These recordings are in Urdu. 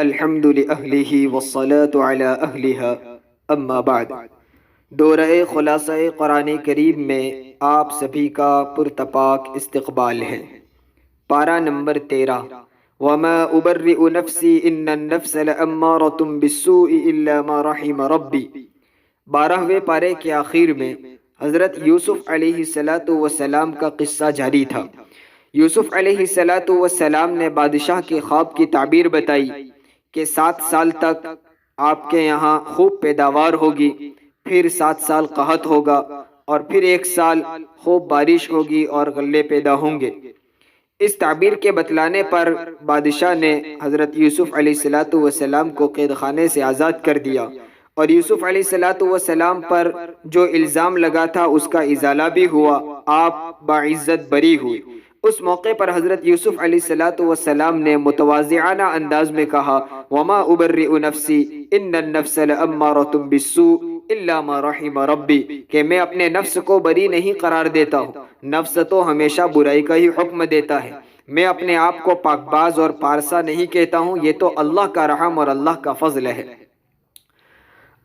الحمد لأہلہ والصلاة علی اہلہا اما بعد۔ دورہ خلاصہ قرآن کریم میں آپ سبھی کا پرتپاک استقبال ہے۔ پارہ نمبر 13 وما ابرئ نفسی ان النفس لامارۃ بالسوء الا ما رحم ربی۔ 12ویں پارے کے آخر میں حضرت یوسف علیہ السلام کا قصہ جاری تھا۔ یوسف علیہ السلام نے بادشاہ کے خواب کی تعبیر بتائی کہ 7 سال تک آپ کے یہاں خوب پیداوار ہوگی، پھر 7 سال قحط ہوگا، اور پھر 1 سال خوب بارش ہوگی اور غلے پیدا ہوں گے۔ اس تعبیر کے بتلانے پر بادشاہ نے حضرت یوسف علیہ السلام کو قید خانے سے آزاد کر دیا، اور یوسف علیہ السلام پر جو الزام لگا تھا اس کا ازالہ بھی ہوا، آپ باعزت بری ہوئی۔ اس موقع پر حضرت یوسف علیہ السلام نے متواضعانہ انداز میں کہا وما ابرئ نفسی ان النفس لامارۃ بالسوء الا ما رحم ربی، کہ میں اپنے نفس کو بری نہیں قرار دیتا ہوں، نفس تو ہمیشہ برائی کا ہی حکم دیتا ہے۔ میں اپنے آپ کو پاک باز اور پارسا نہیں کہتا ہوں، یہ تو اللہ کا رحم اور اللہ کا فضل ہے۔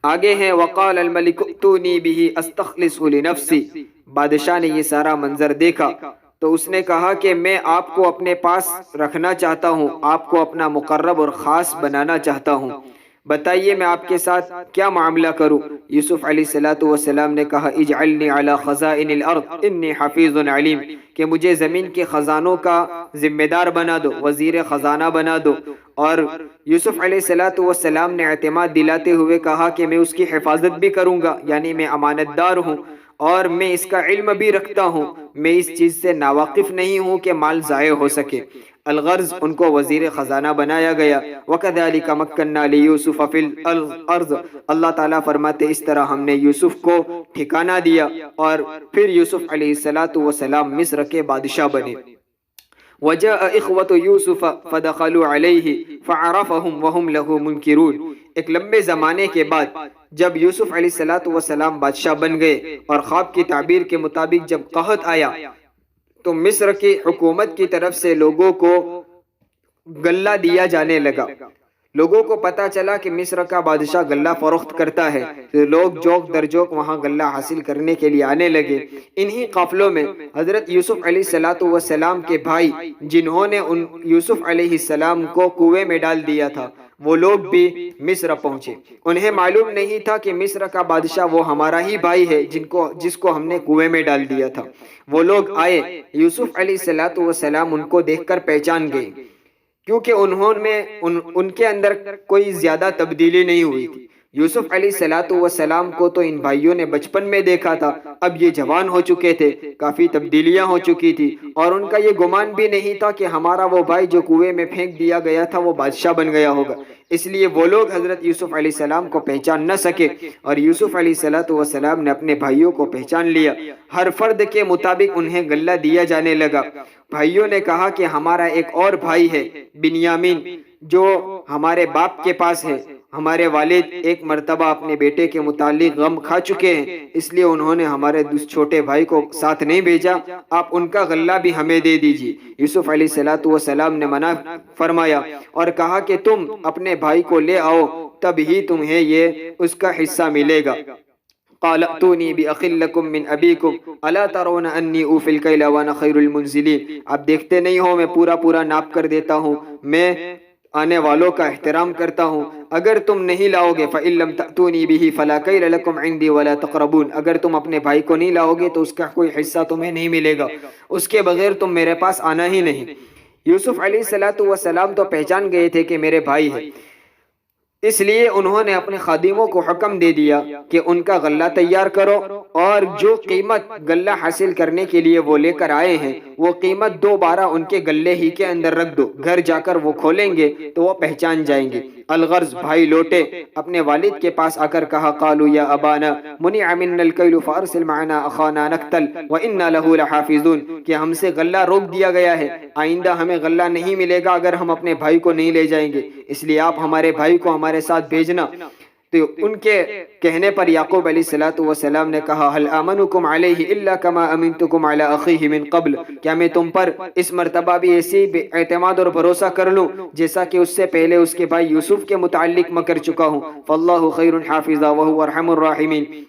آگے ہیں وقال الملک ائتونی بہ استخلصہ لنفسی۔ بادشاہ نے یہ سارا منظر دیکھا تو اس نے کہا کہ میں آپ کو اپنے پاس رکھنا چاہتا ہوں، آپ کو اپنا مقرب اور خاص بنانا چاہتا ہوں، بتائیے میں آپ کے ساتھ کیا معاملہ کروں؟ یوسف علیہ السلام نے کہا اجعلنی علی خزائن الارض انی حفیظ علیم، کہ مجھے زمین کے خزانوں کا ذمہ دار بنا دو، وزیر خزانہ بنا دو۔ اور یوسف علیہ السلام نے اعتماد دلاتے ہوئے کہا کہ میں اس کی حفاظت بھی کروں گا، یعنی میں امانت دار ہوں، اور میں اس کا علم بھی رکھتا ہوں، میں اس چیز سے ناواقف نہیں ہوں کہ مال ضائع ہو سکے۔ الغرض ان کو وزیر خزانہ بنایا گیا۔ وَكَذَلِكَ مَكَّنَّا لِيُوسُفَ فِي الْأَرْضِ، اللہ تعالیٰ فرماتے اس طرح ہم نے یوسف کو ٹھکانہ دیا، اور پھر یوسف علیہ السلام مصر کے بادشاہ بنے۔ وَجَاءَ إِخْوَةُ يُوسُفَ فَدَخَلُوا عَلَيْهِ فَعَرَفَهُمْ وَهُمْ لَهُ مُنْكِرُونَ۔ ایک لمبے زمانے کے بعد جب یوسف علیہ السلام بادشاہ بن گئے اور خواب کی تعبیر کے مطابق جب قحط آیا تو مصر کی حکومت کی طرف سے لوگوں کو غلہ دیا جانے لگا۔ لوگوں کو پتہ چلا کہ مصر کا بادشاہ غلہ فروخت کرتا ہے، تو لوگ جوک در جوک وہاں غلہ حاصل کرنے کے لیے آنے لگے۔ انہی قافلوں میں حضرت یوسف علیہ السلام کے بھائی جنہوں نے یوسف علیہ السلام کو کنویں میں ڈال دیا تھا، وہ لوگ بھی مصر پہنچے۔ انہیں معلوم نہیں تھا کہ مصر کا بادشاہ وہ ہمارا ہی بھائی ہے جس کو ہم نے کنویں میں ڈال دیا تھا۔ وہ لوگ آئے، یوسف علیہ السلام ان کو دیکھ کر پہچان گئے، کیونکہ ان کے اندر کوئی زیادہ تبدیلی نہیں ہوئی تھی۔ یوسف علیہ السلام کو تو ان بھائیوں نے بچپن میں دیکھا تھا، اب یہ جوان ہو چکے تھے، کافی تبدیلیاں ہو چکی تھی، اور ان کا یہ گمان بھی نہیں تھا کہ ہمارا وہ بھائی جو کنویں میں پھینک دیا گیا تھا وہ بادشاہ بن گیا ہوگا۔ اس لیے وہ لوگ حضرت یوسف علیہ السلام کو پہچان نہ سکے، اور یوسف علیہ السلام نے اپنے بھائیوں کو پہچان لیا۔ ہر فرد کے مطابق انہیں غلہ دیا جانے لگا۔ بھائیوں نے کہا کہ ہمارا ایک اور بھائی ہے بنیامین جو ہمارے باپ کے پاس ہے، ہمارے والد ایک مرتبہ اپنے بیٹے کے متعلق غم کھا چکے ہیں، اس لیے انہوں نے ہمارے چھوٹے بھائی کو ساتھ نہیں بھیجا، آپ ان کا غلہ بھی ہمیں دے دیجیے۔ یوسف علیہ السلام نے منع فرمایا اور کہا کہ تم اپنے بھائی کو لے آؤ، تب ہی تمہیں یہ اس کا حصہ ملے گا۔ قال ائتونی بأخ لکم من ابیکم الا ترون انی اوفی الکیل وانا خیر المنزلین۔ آپ دیکھتے نہیں ہو میں پورا ناپ کر دیتا ہوں، میں آنے والوں کا احترام کرتا ہوں۔ اگر تم نہیں لاؤ گے فإن لم تأتونی بہ فلا کیل لکم عندی ولا تقربون، اگر تم اپنے بھائی کو نہیں لاؤ گے تو اس کا کوئی حصہ تمہیں نہیں ملے گا، اس کے بغیر تم میرے پاس آنا ہی نہیں۔ یوسف علیہ السلام تو پہچان گئے تھے کہ میرے بھائی ہیں، اس لیے انہوں نے اپنے خادموں کو حکم دے دیا کہ ان کا غلہ تیار کرو، اور جو قیمت غلہ حاصل کرنے کے لیے وہ لے کر آئے ہیں وہ قیمت دوبارہ ان کے غلے ہی کے اندر رکھ دو، گھر جا کر وہ کھولیں گے تو وہ پہچان جائیں گے۔ الغرض بھائی لوٹے، اپنے والد کے پاس آ کر کہا قالوا یا ابانا منع منا الکیل فارسل معنا اخانا نقتل وانا له لحافظون، کہ ہم سے غلہ روک دیا گیا ہے، آئندہ ہمیں غلہ نہیں ملے گا اگر ہم اپنے بھائی کو نہیں لے جائیں گے، اس لیے آپ ہمارے بھائی کو ہمارے ساتھ بھیجنا۔ تو ان کے کہنے پر یعقوب علیہ السلام نے کہا هل آمنکم علیہ الا کما امنتکم علی اخیہ من قبل، کیا میں تم پر اس مرتبہ بھی ایسی اعتماد اور بھروسہ کر لوں جیسا کہ اس سے پہلے اس کے بھائی یوسف کے متعلق میں کر چکا ہوں؟ فاللہ خیر حافظا وهو ارحم الراحمین۔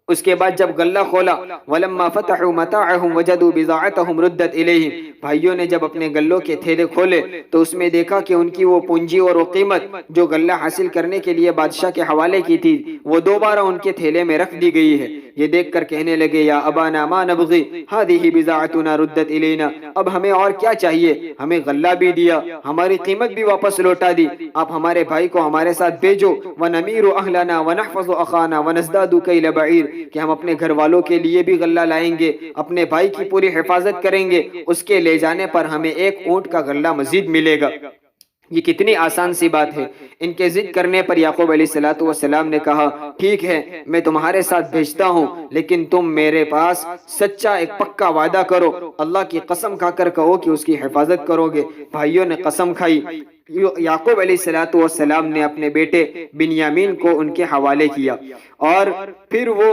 اس کے بعد جب غلہ کھولا وَلَمَّا فَتَحُوا مَتَاعَهُمْ وَجَدُوا بِضَاعَتَهُمْ رُدَّتْ إِلَيْهِمْ، بھائیوں نے جب اپنے غلوں کے تھیلے کھولے تو اس میں دیکھا کہ ان کی وہ پونجی اور وہ قیمت جو غلہ حاصل کرنے کے لیے بادشاہ کے حوالے کی تھی وہ دوبارہ ان کے تھیلے میں رکھ دی گئی ہے۔ یہ دیکھ کر کہنے لگے یا ابانا ما نبغی هذه بضاعتنا ردت الینا، اب ہمیں اور کیا چاہیے، ہمیں غلہ بھی دیا، ہماری قیمت بھی واپس لوٹا دی، آپ ہمارے بھائی کو ہمارے ساتھ بھیجو۔ وَنَمِيرُ أَهْلَنَا وَنَحْفَظُ أَخَانَا وَنَزْدَادُ كَيْلَ بَعِيرٍ، کہ ہم اپنے گھر والوں کے لیے بھی غلہ لائیں گے، اپنے بھائی کی پوری حفاظت کریں گے، اس کے لے جانے پر ہمیں ایک اونٹ کا غلہ مزید ملے گا۔ یہ کتنی آسان سی بات ہے۔ ان کے ضد کرنے پر یعقوب علیہ السلام نے کہا ٹھیک ہے میں تمہارے ساتھ بھیجتا ہوں، لیکن تم میرے پاس سچا ایک پکا وعدہ کرو، اللہ کی قسم کھا کر کہو کہ اس کی حفاظت کرو گے۔ بھائیوں نے قسم کھائی۔ یعقوب علیہ السلام نے اپنے بیٹے بنیامین کو ان کے حوالے کیا اور پھر وہ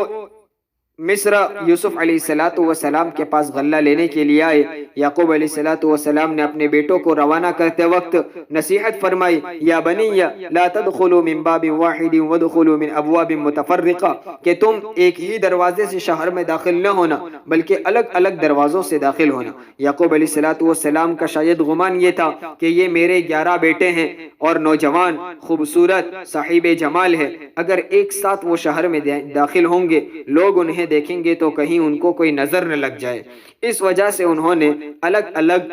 مصر یوسف علیہ السلام کے پاس غلہ لینے کے لیے آئے۔ یعقوب علیہ السلام نے اپنے بیٹوں کو روانہ کرتے وقت نصیحت فرمائی یا بنی لا تدخلوا من باب واحد وادخلوا من ابواب متفرقہ، کہ تم ایک ہی دروازے سے شہر میں داخل نہ ہونا بلکہ الگ الگ دروازوں سے داخل ہونا۔ یعقوب علیہ السلام کا شاید گمان یہ تھا کہ یہ میرے 11 بیٹے ہیں اور نوجوان خوبصورت صاحب جمال ہے، اگر ایک ساتھ وہ شہر میں داخل ہوں گے لوگ انہیں دیکھیں گے تو کہیں ان کو کوئی نظر نہ لگ جائے، اس وجہ سے انہوں نے الگ الگ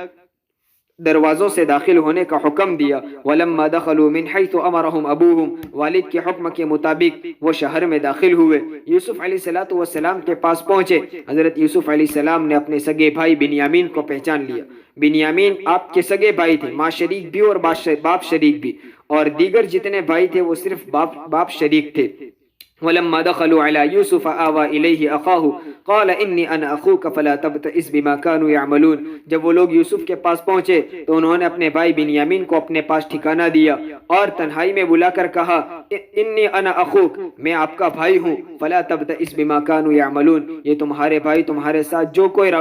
دروازوں سے داخل ہونے کا حکم دیا۔ وَلَمَّا دَخَلُوا مِنْ حَيْثُ أَمَرَهُمْ أَبُوهُمْ، والد کے حکم کے مطابق وہ شہر میں داخل ہوئے۔ یوسف علیہ السلام کے پاس پہنچے، حضرت یوسف علیہ السلام نے اپنے سگے بھائی بنیامین کو پہچان لیا۔ بنیامین آپ کے سگے بھائی تھے، ماں شریک بھی اور باپ شریک بھی، اور دیگر جتنے بھائی تھے وہ صرف باپ شریک تھے۔ وَلَمَّا دَخَلُوا عَلَى يُوسُفَ آوَى إِلَيْهِ أَخَاهُ قَالَ إِنِّي أَنَا أَخُوكَ فَلَا تَبْتَئِسْ بِمَا كَانُوا يَعْمَلُونَ، جب وہ لوگ یوسف کے پاس پہنچے تو انہوں نے اپنے بھائی بنیامین کو اپنے پاس ٹھکانہ دیا اور تنہائی میں بلا کر کہا إِنِّي أَنَا أَخُوكَ، میں آپ کا بھائی ہوں، فَلَا تَبْتَئِسْ بِمَا كَانُوا يَعْمَلُونَ، یہ تمہارے بھائی تمہارے ساتھ جو کوئی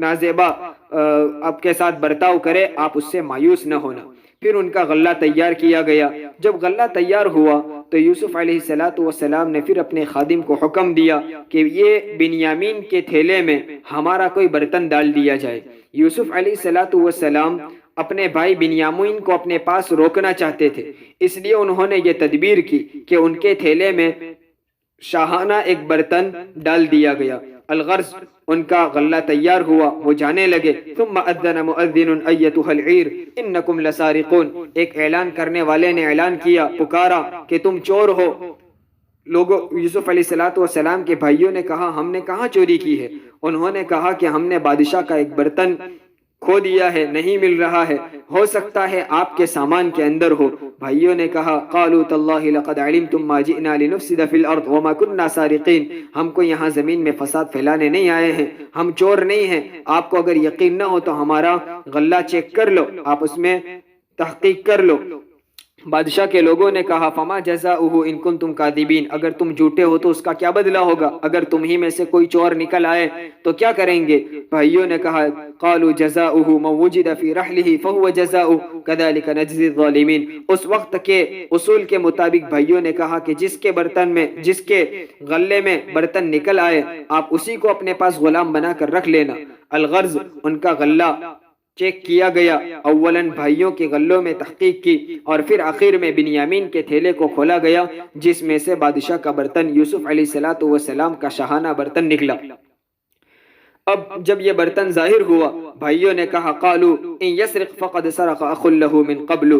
نازیبا آپ کے ساتھ برتاؤ کرے آپ اس سے مایوس نہ ہونا۔ پھر ان کا غلہ تیار کیا گیا۔ جب غلہ تیار ہوا تو یوسف علیہ السلام نے پھر اپنے خادم کو حکم دیا کہ یہ بنیامین کے تھیلے میں ہمارا کوئی برتن ڈال دیا جائے۔ یوسف علیہ السلام اپنے بھائی بنیامین کو اپنے پاس روکنا چاہتے تھے، اس لیے انہوں نے یہ تدبیر کی کہ ان کے تھیلے میں شاہانہ ایک برتن ڈال دیا گیا۔ الغرض ان کا غلہ تیار ہوا، وہ جانے لگے۔ ثم اذن مؤذن ایتها العیر انکم لسارقون، ایک اعلان کرنے والے نے اعلان کیا، پکارا کہ تم چور ہو۔ لوگوں یوسف علیہ السلام کے بھائیوں نے کہا ہم نے کہاں چوری کی ہے؟ انہوں نے کہا کہ ہم نے بادشاہ کا ایک برتن کھو دیا ہے، نہیں مل رہا ہے، ہو سکتا ہے آپ کے سامان کے اندر ہو۔ بھائیوں نے کہا قالوا تاللہ لقد علمتم ما جئنا لنفسد فی الارض وما كنا سارقین، ہم کو یہاں زمین میں فساد پھیلانے نہیں آئے ہیں، ہم چور نہیں ہیں، آپ کو اگر یقین نہ ہو تو ہمارا غلہ چیک کر لو، آپ اس میں تحقیق کر لو۔ بادشاہ کے لوگوں نے کہا فما جزاؤہ ان کنتم کاذبین، اگر تم جھوٹے ہو تو اس کا کیا بدلہ ہوگا، اگر تم ہی میں سے کوئی چور نکل آئے تو کیا کریں گے؟ بھائیوں نے کہا قالوا جزاؤہ من وجد فی رحلہ فہو جزاؤہ کذالک نجزی الظالمین، اس وقت کے اصول کے مطابق بھائیوں نے کہا کہ جس کے غلے میں برتن نکل آئے آپ اسی کو اپنے پاس غلام بنا کر رکھ لینا۔ الغرض ان کا غلہ چیک کیا گیا، اولاً بھائیوں کے غلوں میں تحقیق کی اور پھر آخر میں بنیامین کے تھیلے کو کھولا گیا جس میں سے بادشاہ کا برتن یوسف علیہ السلام کا شاہانہ برتن نکلا۔ اب جب یہ برتن ظاہر ہوا بھائیوں نے کہا قالوا ان یسرق فقد سرق اخ له من قبل،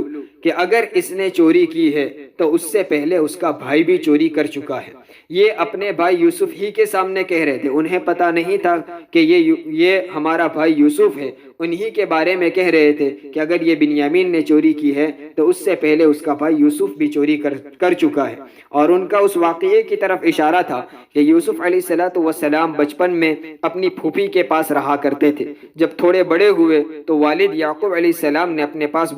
کہ اگر اس نے چوری کی ہے تو اس سے پہلے اس کا بھائی بھی چوری کر چکا ہے۔ یہ اپنے بھائی یوسف ہی کے سامنے کہہ رہے تھے، انہیں پتہ نہیں تھا کہ یہ ہمارا بھائی یوسف ہے، انہی کے بارے میں کہہ رہے تھے کہ اگر یہ بنیامین نے چوری کی ہے تو اس سے پہلے اس کا بھائی یوسف بھی چوری کر چکا ہے۔ اور ان کا اس واقعے کی طرف اشارہ تھا کہ یوسف علیہ السلام بچپن میں اپنی پھوپھی کے پاس رہا کرتے تھے، جب تھوڑے بڑے ہوئے تو والد یعقوب علیہ السلام نے اپنے پاس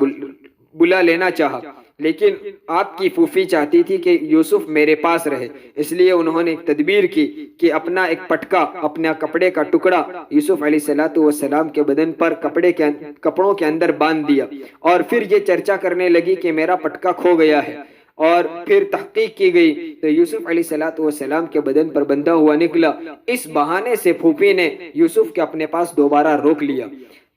بلا لینا چاہا، لیکن آپ کی پھوپھی چاہتی تھی کہ یوسف میرے پاس رہے، اس لیے انہوں نے ایک تدبیر کی کہ اپنا ایک پٹکا، اپنا کپڑے کا ٹکڑا یوسف علیہ السلام کے بدن پر کپڑوں کے اندر باندھ دیا، اور پھر یہ چرچا کرنے لگی کہ میرا پٹکا کھو گیا ہے، اور پھر تحقیق کی گئی تو یوسف علیہ السلام کے بدن پر بندھا ہوا نکلا۔ اس بہانے سے پھوپھی نے یوسف کے اپنے پاس دوبارہ روک لیا۔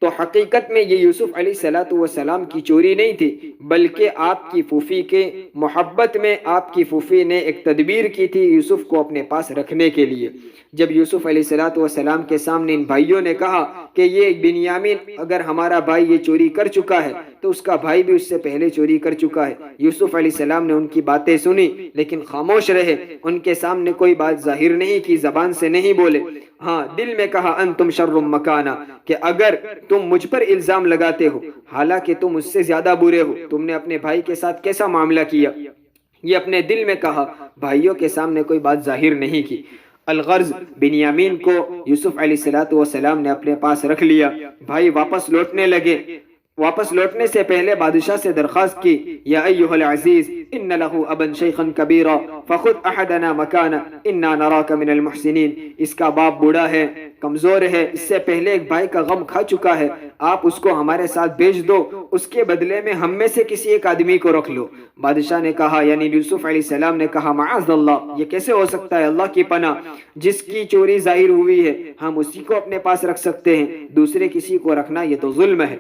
تو حقیقت میں یہ یوسف علیہ السلام کی چوری نہیں تھی، بلکہ آپ کی پھوپھی کے محبت میں آپ کی پھوپھی نے ایک تدبیر کی تھی یوسف کو اپنے پاس رکھنے کے لیے۔ جب یوسف علیہ السلام کے سامنے ان بھائیوں نے کہا کہ یہ بنیامین اگر ہمارا بھائی یہ چوری کر چکا ہے تو اس کا بھائی بھی اس سے پہلے چوری کر چکا ہے، یوسف علیہ السلام نے ان کی باتیں سنی لیکن خاموش رہے، ان کے سامنے کوئی بات ظاہر نہیں کی، زبان سے نہیں بولے، ہاں دل میں کہا انتم شر مکانا، کہ اگر تم مجھ پر الزام لگاتے ہو حالانکہ تم اس سے زیادہ برے ہو، تم نے اپنے بھائی کے ساتھ کیسا معاملہ کیا، یہ اپنے دل میں کہا، بھائیوں کے سامنے کوئی بات ظاہر نہیں کی۔ الغرض بنیامین کو یوسف علیہ السلام نے اپنے پاس رکھ لیا۔ بھائی واپس لوٹنے لگے، واپس لوٹنے سے پہلے بادشاہ سے درخواست کی، یا ایھا العزیز ان لہ ابا شیخا کبیرا فخذ احدنا مکانا انا نراک من المحسنین، اس کا باپ بوڑھا ہے، کمزور ہے، اس سے پہلے ایک بھائی کا غم کھا چکا ہے، آپ اس کو ہمارے ساتھ بھیج دو، اس کے بدلے میں ہم میں سے کسی ایک آدمی کو رکھ لو۔ بادشاہ نے کہا، یعنی یوسف علیہ السلام نے کہا، معاذ اللہ، یہ کیسے ہو سکتا ہے، اللہ کی پناہ، جس کی چوری ظاہر ہوئی ہے ہم اسی کو اپنے پاس رکھ سکتے ہیں، دوسرے کسی کو رکھنا یہ تو ظلم ہے۔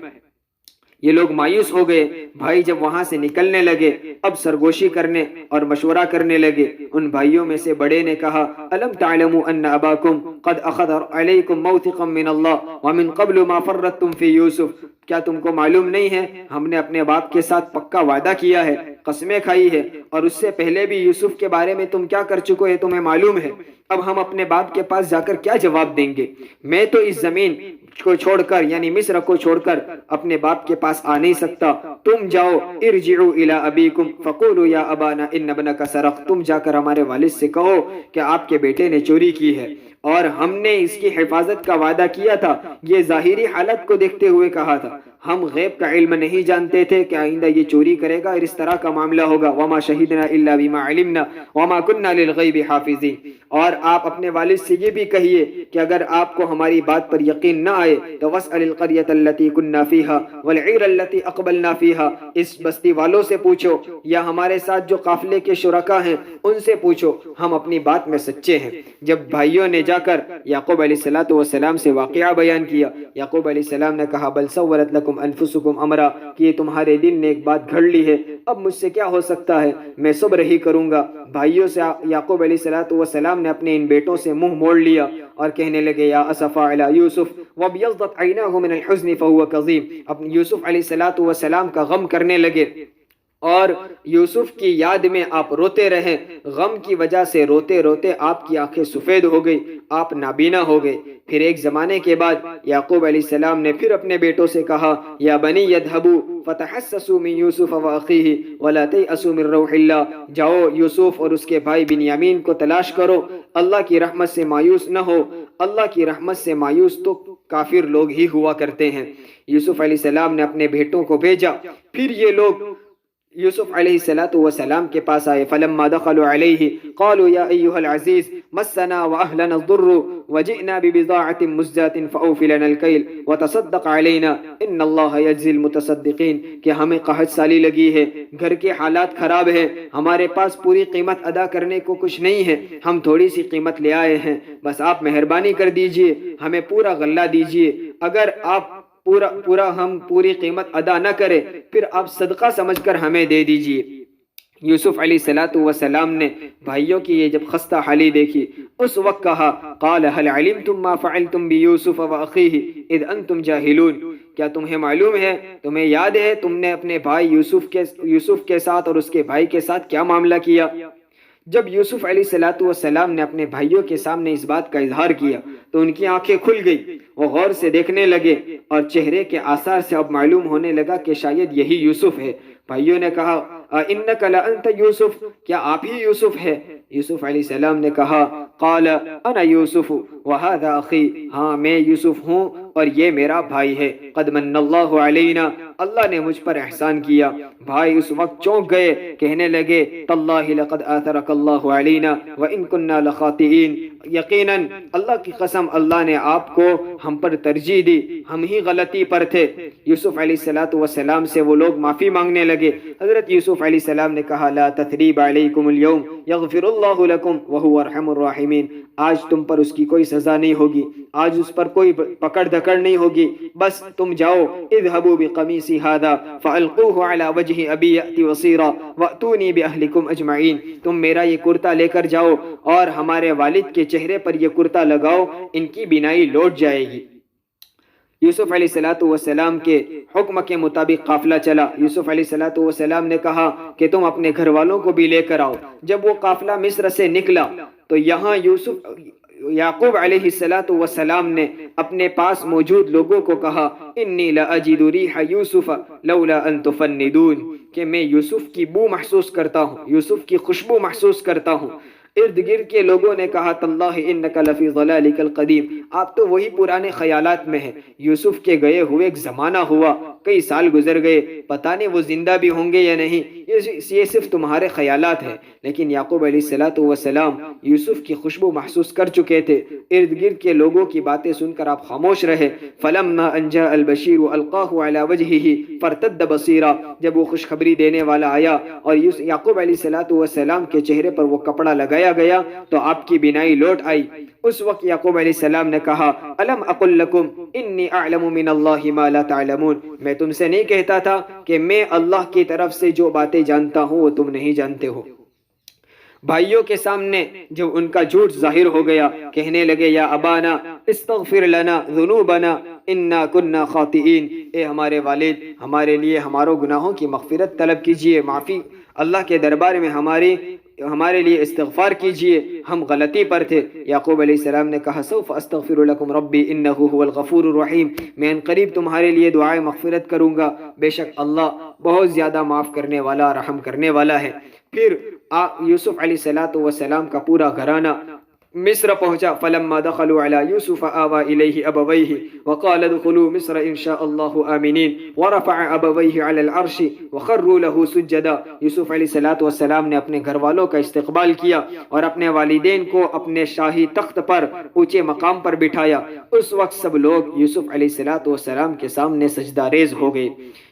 یہ لوگ مایوس ہو گئے۔ بھائی جب وہاں سے نکلنے لگے اب سرگوشی کرنے اور مشورہ کرنے لگے۔ ان بھائیوں میں سے بڑے نے کہا، الم تعلموا ان اباکم قد اخذ علیکم موثقا من اللہ ومن قبل ما فرطتم فی یوسف، کیا تم کو معلوم نہیں ہے ہم نے اپنے باپ کے ساتھ پکا وعدہ کیا ہے، قسمیں کھائی ہے، اور اس سے پہلے بھی یوسف کے بارے میں تم کیا کر چکے ہو تمہیں معلوم ہے، اب ہم اپنے باپ کے پاس جا کر کیا جواب دیں گے؟ میں تو اس زمین کو چھوڑ کر یعنی مصر کو چھوڑ کر اپنے باپ کے پاس آ نہیں سکتا، تم جاؤ، ارجعوا الی ابیکم فقولوا یا ابانا ان ابنک سرق، تم جا کر ہمارے والد سے کہو کہ آپ کے بیٹے نے چوری کی ہے اور ہم نے اس کی حفاظت کا وعدہ کیا تھا، یہ ظاہری حالت کو دیکھتے ہوئے کہا تھا، ہم غیب کا علم نہیں جانتے تھے کہ آئندہ یہ چوری کرے گا اور اس طرح کا معاملہ ہوگا، وما شہدنا الا بما علمنا وما كنا للغیب حافظین۔ اور آپ اپنے والد سے یہ بھی کہیے کہ اگر آپ کو ہماری بات پر یقین نہ آئے تو واسأل القریۃ التی كنا فیها والعیر التی اقبلنا فیها، اس بستی والوں سے پوچھو یا ہمارے ساتھ جو قافلے کے شرکا ہیں ان سے پوچھو، ہم اپنی بات میں سچے ہیں۔ جب بھائیوں نے جا کر یعقوب علیہ السلام سے واقعہ بیان کیا، یعقوب علیہ السلام نے کہا، بل سولت لکم انفسکم امرا، کہ یہ تمہارے دل نے ایک بات گھڑ لی ہے، اب مجھ سے کیا ہو سکتا ہے، میں صبر ہی کروں گا۔ بھائیوں سے یعقوب علیہ السلام نے اپنے ان بیٹوں سے منہ موڑ لیا اور کہنے لگے، یا اسفا علی یوسف وابیضت عیناہ من الحزن فهو کظیم، اپنے یوسف علیہ السلام کا غم کرنے لگے اور یوسف کی یاد میں آپ روتے رہے، غم کی وجہ سے روتے روتے آپ کی آنکھیں سفید ہو گئی، آپ نابینا ہو گئے۔ پھر ایک زمانے کے بعد یعقوب علیہ السلام نے پھر اپنے بیٹوں سے کہا، یا بنی اذهبوا فتحسسوا من یوسف واخیہ ولا تیأسوا من روح اللہ، جاؤ یوسف اور اس کے بھائی بنیامین کو تلاش کرو، اللہ کی رحمت سے مایوس نہ ہو، اللہ کی رحمت سے مایوس تو کافر لوگ ہی ہوا کرتے ہیں۔ یوسف علیہ السلام نے اپنے بیٹوں کو بھیجا، پھر یہ لوگ یوسف علیہ السلام کے پاس آئے، فلما دخلوا علیہ قالوا یا ایھا العزیز مسنا واہلنا الضر وجئنا ببضاعة مزجاة فاوف لنا الکیل وتصدق علینا ان اللہ یجزی المتصدقین، کہ ہمیں قحط سالی لگی ہے، گھر کے حالات خراب ہیں، ہمارے پاس پوری قیمت ادا کرنے کو کچھ نہیں ہے، ہم تھوڑی سی قیمت لے آئے ہیں، بس آپ مہربانی کر دیجئے، ہمیں پورا غلہ دیجئے، اگر آپ ہم پوری قیمت ادا نہ کرے پھر آپ صدقہ سمجھ کر ہمیں دے دیجئے۔ یوسف علیہ السلام نے بھائیوں کی یہ جب خستہ حالی دیکھی اس وقت کہا، قال هل علمتم ما فعلتم بيوسف واخیہ اذ انتم جاہلون، کیا تمہیں معلوم ہے، تمہیں یاد ہے تم نے اپنے بھائی یوسف کے ساتھ اور اس کے بھائی کے ساتھ کیا معاملہ کیا؟ جب یوسف علیہ السلام نے اپنے بھائیوں کے سامنے اس بات کا اظہار کیا تو ان کی آنکھیں کھل گئی، وہ غور سے دیکھنے لگے اور چہرے کے آثار سے اب معلوم ہونے لگا کہ شاید یہی یوسف ہے۔ بھائیوں نے کہا، اِنَّكَ لَأَنْتَ یوسف، کیا آپ ہی یوسف ہے؟ یوسف علیہ السلام نے کہا، قال انا یوسف وهذا اخی، ہاں میں یوسف ہوں اور یہ میرا بھائی ہے، قد من اللہ علینا، اللہ نے مجھ پر احسان کیا۔ بھائی اس وقت چونک گئے، کہنے لگے تاللہ لقد آثرک اللہ علینا وان کننا لخاطئین، یقیناً اللہ کی قسم اللہ نے آپ کو ہم پر ترجیح دی، ہم ہی غلطی پر تھے۔ یوسف علیہ السلام سے وہ لوگ معافی مانگنے لگے۔ حضرت یوسف علیہ السلام نے کہا لا تثریب علیکم اليوم یغفر اللہ لکم وہو ارحم الراحمین، آج تم پر اس کی کوئی سزا نہیں ہوگی، آج اس پر کوئی پکڑ دھکڑ نہیں ہوگی، بس تم جاؤ اذهبوا بقمیصی ھذا فالقوه علی وجہ ابی یأتی بصیرا واتونی باہلکم اجمعین، تم میرا یہ کرتا لے کر جاؤ اور ہمارے والد کے چہرے پر یہ کرتا لگاؤ، ان کی بینائی لوٹ جائے گی۔ یوسف علیہ السلام کے حکم کے مطابق قافلہ چلا۔ یوسف علیہ السلام نے کہا کہ تم اپنے گھر والوں کو بھی لے کر آؤ۔ جب وہ قافلہ مصر سے نکلا تو یہاں یعقوب علیہ السلام نے اپنے پاس موجود لوگوں کو کہا انی لاجد ریح یوسف لولا ان تفندون، کہ میں یوسف کی بو محسوس کرتا ہوں، یوسف کی خوشبو محسوس کرتا ہوں۔ ارد گرد کے لوگوں نے کہا تاللہ انک لفی ضلالک القدیم، آپ تو وہی پرانے خیالات میں ہیں، یوسف کے گئے ہوئے ایک زمانہ ہوا، کئی سال گزر گئے، پتہ نہیں وہ زندہ بھی ہوں گے یا نہیں، یہ صرف تمہارے خیالات ہیں۔ لیکن یعقوب علیہ السلام یوسف کی خوشبو محسوس کر چکے تھے۔ ارد گرد کے لوگوں کی باتیں سن کر آپ خاموش رہے۔ فلما ان جاء البشیر القاہ علی وجہہ فارتد بصیرا، جب وہ خوشخبری دینے والا آیا اور یعقوب علیہ السلام کے چہرے پر وہ کپڑا لگایا گیا تو آپ کی بینائی لوٹ آئی۔ اس وقت یعقوب علیہ السلام نے کہا الم اقل لکم انی اعلم من اللہ ما لا تعلمون، میں تم سے نہیں کہتا تھا کہ میں اللہ کی طرف سے جو باتیں جانتا ہوں وہ تم نہیں جانتے ہو۔ بھائیوں کے سامنے جب ان کا جھوٹ ظاہر ہو گیا، کہنے لگے یا ابانا استغفر لنا ذنوبنا انا کنا خاطئین، اے ہمارے والد ہمارے لیے ہماروں گناہوں کی مغفرت طلب کیجئے، معافی اللہ کے دربار میں ہمارے لیے استغفار کیجئے، ہم غلطی پر تھے۔ یعقوب علیہ السلام نے کہا سوف استغفر لکم ربی انہ هو الغفور الرحیم، میں ان قریب تمہارے لیے دعائے مغفرت کروں گا، بے شک اللہ بہت زیادہ معاف کرنے والا رحم کرنے والا ہے۔ پھر یوسف علیہ السلام کا پورا گھرانہ مصر پہنچا۔ فلما دخلوا على يوسف آوى إليه أبويه وقال ادخلوا مصر إن شاء الله آمنين ورفع أبويه على العرش وخروا له سجدا، یوسف علیہ السلام نے اپنے گھر والوں کا استقبال کیا اور اپنے والدین کو اپنے شاہی تخت پر اونچے مقام پر بٹھایا۔ اس وقت سب لوگ یوسف علیہ السلام کے سامنے سجدہ ریز ہو گئے۔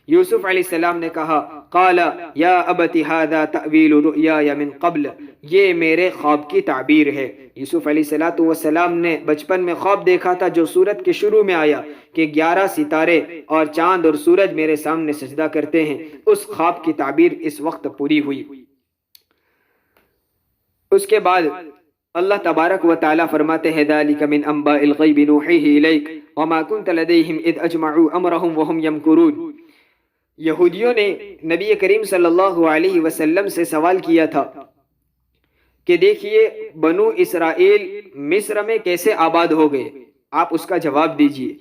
یوسف علیہ السلام نے کہا قال یا ابت ھذا تأویل رؤیای من قبل، یہ میرے خواب کی تعبیر ہے۔ یوسف علیہ السلام نے بچپن میں خواب دیکھا تھا جو سورت کے شروع میں آیا کہ 11 ستارے اور چاند اور سورج میرے سامنے سجدہ کرتے ہیں، اس خواب کی تعبیر اس وقت پوری ہوئی۔ اس کے بعد اللہ تبارک و تعالی فرماتے ہیں ذالک من انباء الغیب نوحیہ الیک وما کنت لدیہم اذ اجمعوا امرہم وہم یمکرون، یہودیوں نے نبی کریم صلی اللہ علیہ وسلم سے سوال کیا تھا کہ دیکھیے بنو اسرائیل مصر میں کیسے آباد ہو گئے، آپ اس کا جواب دیجئے۔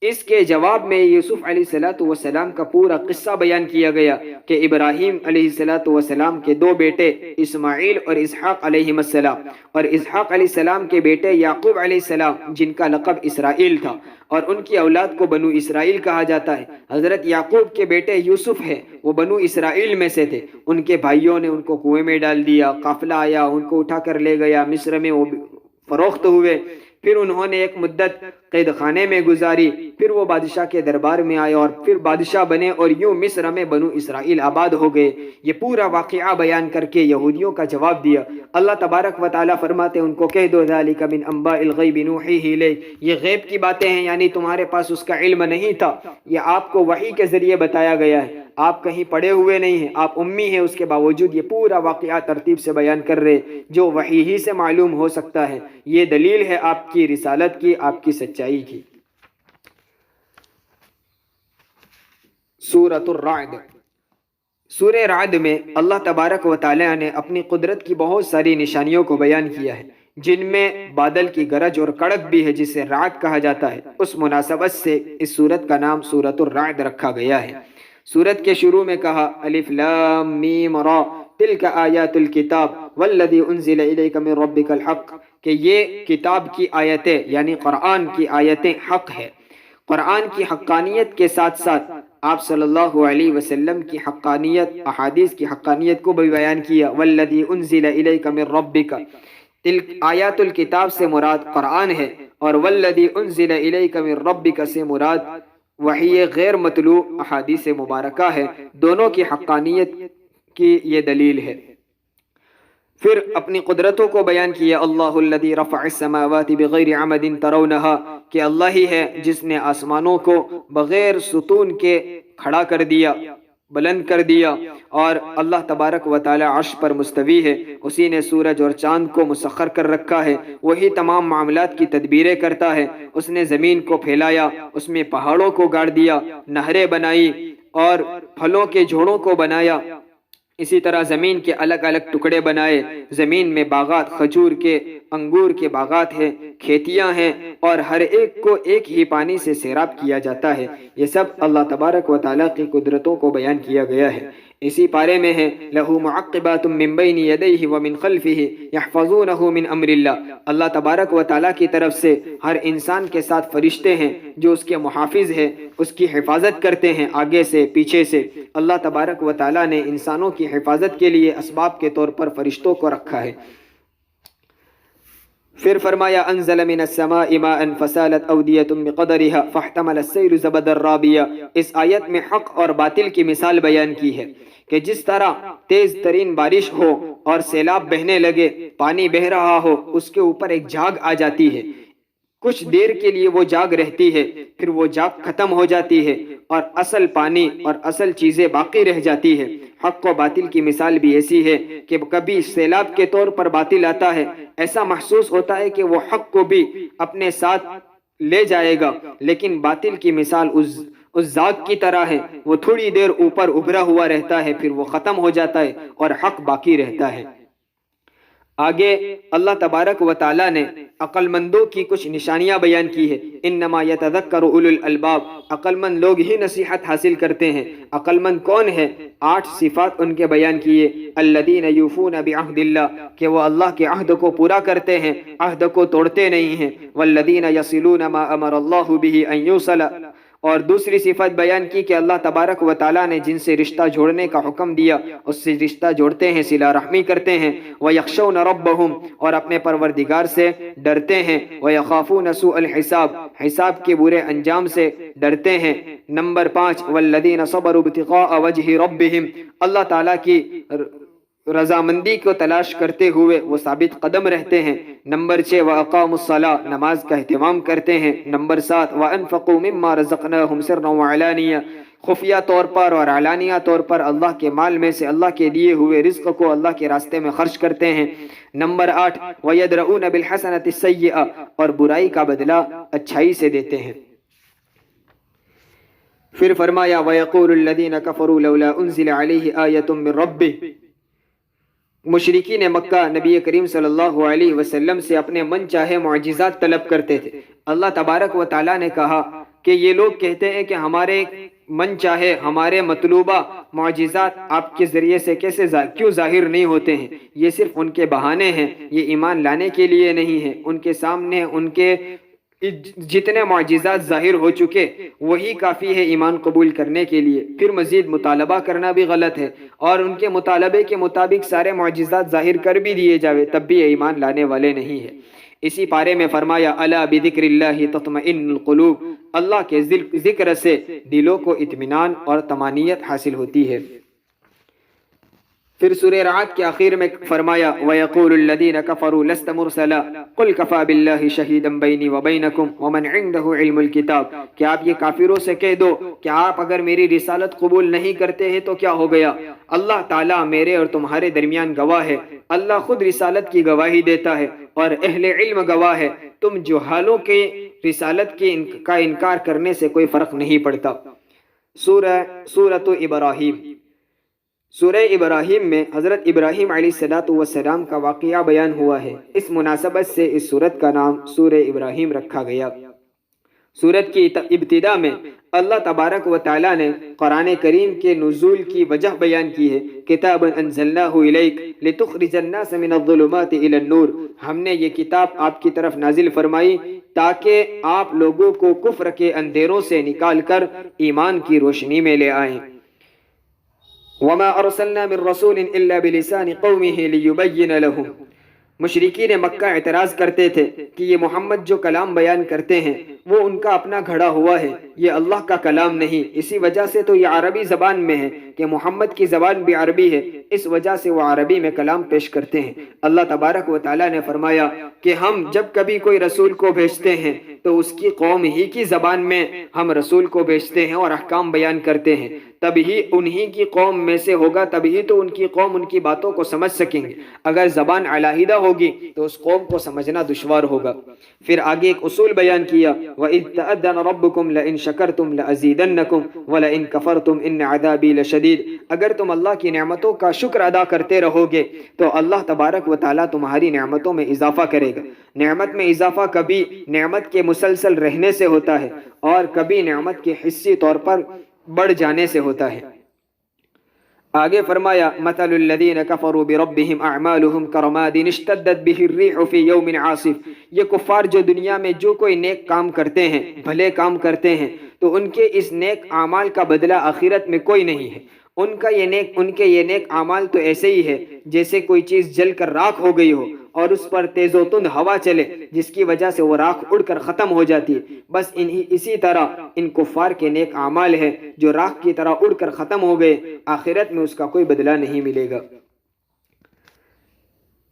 اس کے جواب میں یوسف علیہ السلام کا پورا قصہ بیان کیا گیا کہ ابراہیم علیہ السلام کے 2 بیٹے اسماعیل اور اسحاق علیہ السلام، اور اسحاق علیہ السلام کے بیٹے یعقوب علیہ السلام جن کا لقب اسرائیل تھا، اور ان کی اولاد کو بنو اسرائیل کہا جاتا ہے۔ حضرت یعقوب کے بیٹے یوسف ہیں، وہ بنو اسرائیل میں سے تھے، ان کے بھائیوں نے ان کو کنویں میں ڈال دیا، قافلہ آیا ان کو اٹھا کر لے گیا، مصر میں وہ فروخت ہوئے، پھر انہوں نے ایک مدت قید خانے میں گزاری، پھر وہ بادشاہ کے دربار میں آئے اور پھر بادشاہ بنے، اور یوں مصر میں بنو اسرائیل آباد ہو گئے۔ یہ پورا واقعہ بیان کر کے یہودیوں کا جواب دیا۔ اللہ تبارک و تعالیٰ فرماتے ان کو کہہ دو ذالک من انباء الغیب نوحیہ الیک، یہ غیب کی باتیں ہیں، یعنی تمہارے پاس اس کا علم نہیں تھا، یہ آپ کو وحی کے ذریعے بتایا گیا ہے، آپ کہیں پڑھے ہوئے نہیں ہیں، آپ امی ہیں، اس کے باوجود یہ پورا واقعہ ترتیب سے بیان کر رہے جو وحی ہی سے معلوم ہو سکتا ہے۔ یہ دلیل ہے آپ کی رسالت کی، آپ کی سچائی کی۔ سورۃ الرعد، سورہ رعد میں اللہ تبارک و تعالی نے اپنی قدرت کی بہت ساری نشانیوں کو بیان کیا ہے، جن میں بادل کی گرج اور کڑک بھی ہے جسے رعد کہا جاتا ہے۔ اس مناسبت سے اس سورت کا نام سورۃ الرعد رکھا گیا ہے۔ سورت کے شروع میں کہا الف لام میم را تلک آیات الکتاب والذی انزل الیک من ربک الحق، کہ یہ کتاب کی آیتیں یعنی قرآن کی آیتیں حق ہے۔ قرآن کی حقانیت کے ساتھ ساتھ آپ صلی اللہ علیہ وسلم کی حقانیت، احادیث کی حقانیت کو بھی بیان کیا۔ والذی انزل الیک من ربک، آیات الکتاب سے مراد قرآن ہے، اور والذی انزل الیک من ربک سے مراد وحی غیر مطلوع احادیث مبارکہ ہے۔ دونوں کی حقانیت کی یہ دلیل ہے۔ پھر اپنی قدرتوں کو بیان کیا۔ اللہ الذی رفع السماوات بغیر عمد ترونہا، کہ اللہ ہی ہے جس نے آسمانوں کو بغیر ستون کے کھڑا کر دیا، بلند کر دیا، اور اللہ تبارک و تعالی عرش پر مستوی ہے۔ اسی نے سورج اور چاند کو مسخر کر رکھا ہے، وہی تمام معاملات کی تدبیریں کرتا ہے۔ اس نے زمین کو پھیلایا، اس میں پہاڑوں کو گاڑ دیا، نہریں بنائی اور پھلوں کے جھوڑوں کو بنایا۔ اسی طرح زمین کے الگ الگ ٹکڑے بنائے۔ زمین میں باغات، کھجور کے، انگور کے باغات ہیں، کھیتیاں ہیں، اور ہر ایک کو ایک ہی پانی سے سیراب کیا جاتا ہے۔ یہ سب اللہ تبارک و تعالیٰ کی قدرتوں کو بیان کیا گیا ہے۔ اسی پارے میں ہے لَهُ مُعَقِّبَاتٌ مِّن بَيْنِ يَدَيْهِ وَمِن خَلْفِهِ يَحْفَظُونَهُ مِنْ أَمْرِ اللَّهِ، اللہ تبارک و تعالیٰ کی طرف سے ہر انسان کے ساتھ فرشتے ہیں جو اس کے محافظ ہیں، اس کی حفاظت کرتے ہیں آگے سے پیچھے سے۔ اللہ تبارک و تعالیٰ نے انسانوں کی حفاظت کے لیے اسباب کے طور پر فرشتوں کو رکھا ہے۔ پھر فرمایا انزل من السماء ماء فسالت اودیة بقدرها فاحتمل السیل زبدا رابیا۔ اس آیت میں حق اور باطل کی مثال بیان کی ہے کہ جس طرح تیز ترین بارش ہو اور سیلاب بہنے لگے، پانی بہہ رہا ہو، اس کے اوپر ایک جھاگ آ جاتی ہے، کچھ دیر کے لیے وہ جاگ رہتی ہے، پھر وہ جاگ ختم ہو جاتی ہے، اور اصل پانی اور اصل چیزیں باقی رہ جاتی ہے۔ حق و باطل کی مثال بھی ایسی ہے کہ کبھی سیلاب کے طور پر باطل آتا ہے، ایسا محسوس ہوتا ہے کہ وہ حق کو بھی اپنے ساتھ لے جائے گا، لیکن باطل کی مثال اس زاگ کی طرح ہے، وہ تھوڑی دیر اوپر ابھرا ہوا رہتا ہے، پھر وہ ختم ہو جاتا ہے اور حق باقی رہتا ہے۔ آگے اللہ تبارک و تعالیٰ نے عقل مندوں کی کچھ نشانیاں بیان کی ہے۔ انما یتذکر اولو الالباب، عقل مند لوگ ہی نصیحت حاصل کرتے ہیں۔ عقل مند کون ہے؟ 8 صفات ان کے بیان کیے۔ الذین یوفون بعہد اللہ، کہ وہ اللہ کے عہد کو پورا کرتے ہیں، عہد کو توڑتے نہیں ہیں۔ والذین یصلون ما امر اللہ بہ ان یوصل، اور دوسری صفت بیان کی کہ اللہ تبارک و تعالیٰ نے جن سے رشتہ جوڑنے کا حکم دیا اس سے رشتہ جوڑتے ہیں، صلہ رحمی کرتے ہیں۔ وَيَخْشَوْنَ رَبَّهُمْ، اور اپنے پروردگار سے ڈرتے ہیں۔ وَيَخَافُونَ سُوءَ الْحِسَابِ، حساب کے برے انجام سے ڈرتے ہیں۔ نمبر 5 وَالَّذِينَ صَبَرُوا ابْتِغَاءَ وَجْهِ رَبِّهِمْ، اللہ تعالیٰ کی رضامندی کو تلاش کرتے ہوئے وہ ثابت قدم رہتے ہیں۔ نمبر 6 وَأَقَامُوا الصَّلَاةَ، نماز کا اہتمام کرتے ہیں۔ نمبر 7 وَأَنفَقُوا مِمَّا رَزَقْنَاهُمْ سِرًّا وَعَلَانِيَةً، خفیہ طور پر اور علانیہ طور پر اللہ کے مال میں سے اللہ کے دیے ہوئے رزق کو اللہ کے راستے میں خرچ کرتے ہیں۔ نمبر 8 وَيَدْرَؤُونَ بِالْحَسَنَةِ السَّيِّئَةِ، اور برائی کا بدلہ اچھائی سے دیتے ہیں۔ پھر فرمایا وَيَقُولُ الَّذِينَ كَفَرُوا لَوْلَا أُنزِلَ عَلَيْهِ آيَةٌ مِّن رَبِّهِ، مشرکین مکہ نبی کریم صلی اللہ علیہ وسلم سے اپنے من چاہے معجزات طلب کرتے تھے۔ اللہ تبارک و تعالیٰ نے کہا کہ یہ لوگ کہتے ہیں کہ ہمارے من چاہے، ہمارے مطلوبہ معجزات آپ کے ذریعے سے کیوں ظاہر نہیں ہوتے ہیں؟ یہ صرف ان کے بہانے ہیں، یہ ایمان لانے کے لیے نہیں ہے۔ ان کے سامنے ان کے جتنے معجزات ظاہر ہو چکے وہی کافی ہے ایمان قبول کرنے کے لیے، پھر مزید مطالبہ کرنا بھی غلط ہے، اور ان کے مطالبے کے مطابق سارے معجزات ظاہر کر بھی دیے جاوے تب بھی ایمان لانے والے نہیں ہیں۔ اسی پارے میں فرمایا الا بذکر اللہ تطمئن القلوب، اللہ کے ذکر سے دلوں کو اطمینان اور طمانینت حاصل ہوتی ہے۔ پھر سورہ رعد کے آخر میں فرمایا وَيَقُولُ الَّذِينَ كَفَرُوا لَسْتَ مُرْسَلًا قُلْ كَفَى بِاللَّهِ شَهِيدًا بَيْنِي وَبَيْنَكُمْ وَمَنْ عِنْدَهُ عِلْمُ الْكِتَابِ، کہ آپ یہ کافروں سے کہہ دو کہ آپ اگر میری رسالت قبول نہیں کرتے ہیں تو کیا ہو گیا، اللہ تعالیٰ میرے اور تمہارے درمیان گواہ ہے، اللہ خود رسالت کی گواہی دیتا ہے اور اہل علم گواہ ہے، تم جہالوں کے رسالت کا انکار کرنے سے کوئی فرق نہیں پڑتا۔ سورۃ ابراہیم، سورہ ابراہیم میں حضرت ابراہیم علیہ السلام کا واقعہ بیان ہوا ہے۔ اس مناسبت سے اس سورت کا نام سورہ ابراہیم رکھا گیا۔ سورت کی ابتدا میں اللہ تبارک و تعالیٰ نے قرآن کریم کے نزول کی وجہ بیان کی ہے، کتاب انزلناہ الیک لتخرج الناس من الظلمات الی النور، ہم نے یہ کتاب آپ کی طرف نازل فرمائی تاکہ آپ لوگوں کو کفر کے اندھیروں سے نکال کر ایمان کی روشنی میں لے آئیں۔ وما ارسلنا من رسول الا بلسان قومه ليبين لهم، مشرکین مکہ اعتراض کرتے تھے کہ یہ محمد جو کلام بیان کرتے ہیں وہ ان کا اپنا گھڑا ہوا ہے، یہ اللہ کا کلام نہیں، اسی وجہ سے تو یہ عربی زبان میں ہے کہ محمد کی زبان بھی عربی ہے، اس وجہ سے وہ عربی میں کلام پیش کرتے ہیں۔ اللہ تبارک و تعالیٰ نے فرمایا کہ ہم جب کبھی کوئی رسول کو بھیجتے ہیں تو اس کی قوم ہی کی زبان میں ہم رسول کو بھیجتے ہیں اور احکام بیان کرتے ہیں، تبھی انہی کی قوم میں سے ہوگا، تبھی تو ان کی قوم ان کی باتوں کو سمجھ سکیں گے، اگر زبان علیحدہ ہوگی تو اس قوم کو سمجھنا دشوار ہوگا۔ پھر آگے ایک اصول بیان کیا، وَإِذْ تَأَذَّنَ رَبُّكُمْ لَئِن شَكَرْتُمْ لَأَزِيدَنَّكُمْ وَلَئِن كَفَرْتُمْ إِنَّ عَذَابِي لَشَدِيدٌ، اگر تم اللہ کی نعمتوں کا شکر ادا کرتے رہو گے تو اللہ تبارک و تعالیٰ تمہاری نعمتوں میں اضافہ کرے گا۔ نعمت میں اضافہ کبھی نعمت کے مسلسل رہنے سے ہوتا ہے اور کبھی نعمت کے حصی طور پر بڑھ جانے سے ہوتا ہے۔ آگے فرمایا مثل الذین کفروا بربہم اعمالہم کرماد اشتدت بہ الریح فی یوم عاصف، یہ کفار جو دنیا میں جو کوئی نیک کام کرتے ہیں، بھلے کام کرتے ہیں، تو ان کے اس نیک اعمال کا بدلہ آخرت میں کوئی نہیں ہے۔ ان کے یہ نیک اعمال تو ایسے ہی ہے جیسے کوئی چیز جل کر راکھ ہو گئی ہو اور اس پر تیز و تند ہوا چلے جس کی وجہ سے وہ راکھ اڑ کر ختم ہو جاتی ہے، بس اسی طرح ان کفار کے نیک اعمال ہیں جو راکھ کی طرح اڑ کر ختم ہو گئے، آخرت میں اس کا کوئی بدلہ نہیں ملے گا۔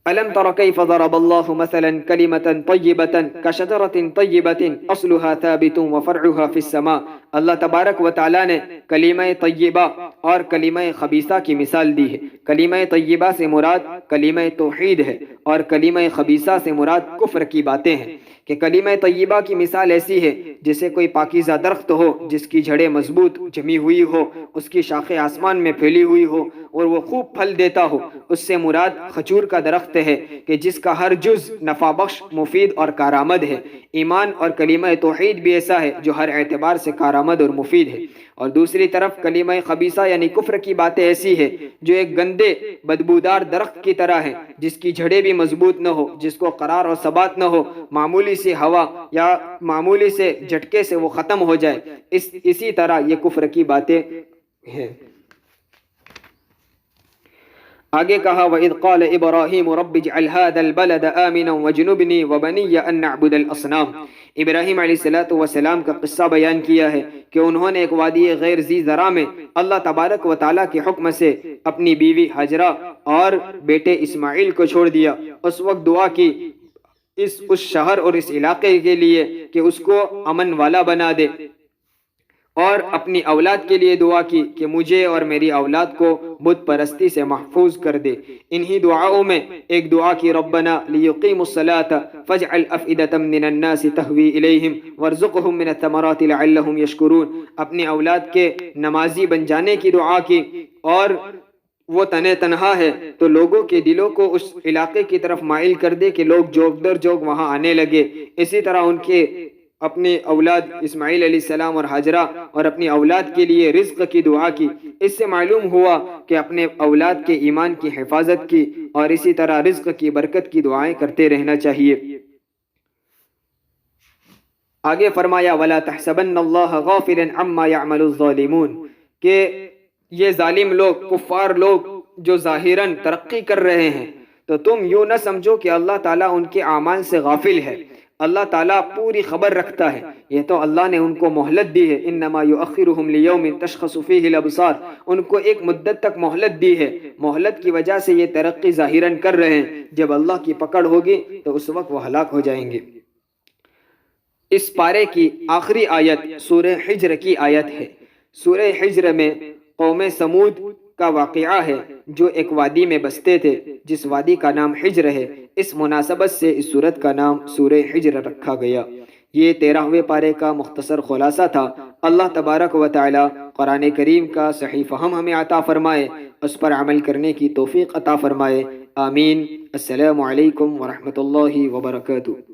ألم تر كيف ضرب الله مثلا كلمة طيبة كشجرة طيبة أصلها ثابت وفرعها في السماء، اللہ تبارک و تعالیٰ نے کلمہ طیبہ اور کلمہ خبیثہ کی مثال دی ہے۔ کلمہ طیبہ سے مراد کلمہ توحید ہے اور کلمہ خبیثہ سے مراد کفر کی باتیں ہیں، کہ کلمہ طیبہ کی مثال ایسی ہے جیسے کوئی پاکیزہ درخت ہو جس کی جڑیں مضبوط جمی ہوئی ہو، اس کی شاخیں آسمان میں پھیلی ہوئی ہو اور وہ خوب پھل دیتا ہو۔ اس سے مراد کھجور کا درخت ہے کہ جس کا ہر جز نفع بخش، مفید اور کارآمد ہے۔ ایمان اور کلمہ توحید بھی ایسا ہے جو ہر اعتبار سے کارآمد اور مفید ہے۔ اور دوسری طرف کلمہ خبیثہ یعنی کفر کی باتیں ایسی ہے جو ایک گندے بدبودار درخت کی طرح ہے جس کی جڑیں بھی مضبوط نہ ہو، جس کو قرار اور ثبات نہ ہو، معمولی سی ہوا یا معمولی سے جھٹکے سے وہ ختم ہو جائے، اسی طرح یہ کفر کی باتیں ہیں۔ آگے کہا وَإِذْ قَالَ إِبْرَاهِيمُ رَبِّ اجْعَلْ هَذَا الْبَلَدَ آمِنًا وَاجْنُبْنِي وَبَنِيَّ أَن نَّعْبُدَ الْأَصْنَامَ، ابراہیم علیہ السلام کا قصہ بیان کیا ہے کہ انہوں نے ایک وادی غیر ذی زرع میں اللہ تبارک و تعالیٰ کے حکم سے اپنی بیوی ہاجرہ اور بیٹے اسماعیل کو چھوڑ دیا۔ اس وقت دعا کی اس شہر اور اس علاقے کے لیے کہ اس کو امن والا بنا دے، اور اپنی اولاد کے لیے دعا کی کہ مجھے اور میری اولاد کو بت پرستی سے محفوظ کر دے۔ انہی دعاؤں میں ایک دعا کی ربنا لیقیموا الصلاة فاجعل افئدة من الناس تهوی الیہم وارزقهم من الثمرات لعلهم یشکرون، اپنی اولاد کے نمازی بن جانے کی دعا کی، اور وہ تنہا ہے تو لوگوں کے دلوں کو اس علاقے کی طرف مائل کر دے کہ لوگ جوگ در جوگ وہاں آنے لگے۔ اسی طرح ان کے اپنے اولاد اسماعیل علیہ السلام اور ہاجرہ اور اپنی اولاد کے لیے رزق کی دعا کی۔ اس سے معلوم ہوا کہ اپنے اولاد کے ایمان کی حفاظت کی اور اسی طرح رزق کی برکت کی دعائیں کرتے رہنا چاہیے۔ آگے فرمایا وَلَا تَحْسَبَنَّ اللَّهَ غَافِلًا عَمَّا يَعْمَلُ الظَّالِمُونَ، کہ یہ ظالم لوگ، کفار لوگ جو ظاہراً ترقی کر رہے ہیں، تو تم یوں نہ سمجھو کہ اللہ تعالیٰ ان کے اعمال سے غافل ہے۔ اللہ تعالیٰ پوری خبر رکھتا ہے، یہ تو اللہ نے ان کو مہلت دی ہے۔ انما یؤخرهم لیوم تشخص فیہ الابصار، ان کو ایک مدت تک مہلت دی ہے، مہلت کی وجہ سے یہ ترقی ظاہراً کر رہے ہیں، جب اللہ کی پکڑ ہوگی تو اس وقت وہ ہلاک ہو جائیں گے۔ اس پارے کی آخری آیت سورہ حجر کی آیت ہے۔ سورہ حجر میں قوم سمود کا واقعہ ہے جو ایک وادی میں بستے تھے جس وادی کا نام حجر ہے۔ اس مناسبت سے اس سورت کا نام سورہ حجر رکھا گیا۔ یہ 13ویں پارے کا مختصر خلاصہ تھا۔ اللہ تبارک و تعالی قرآن کریم کا صحیح فہم ہمیں عطا فرمائے، اس پر عمل کرنے کی توفیق عطا فرمائے، آمین۔ السلام علیکم ورحمۃ اللہ وبرکاتہ۔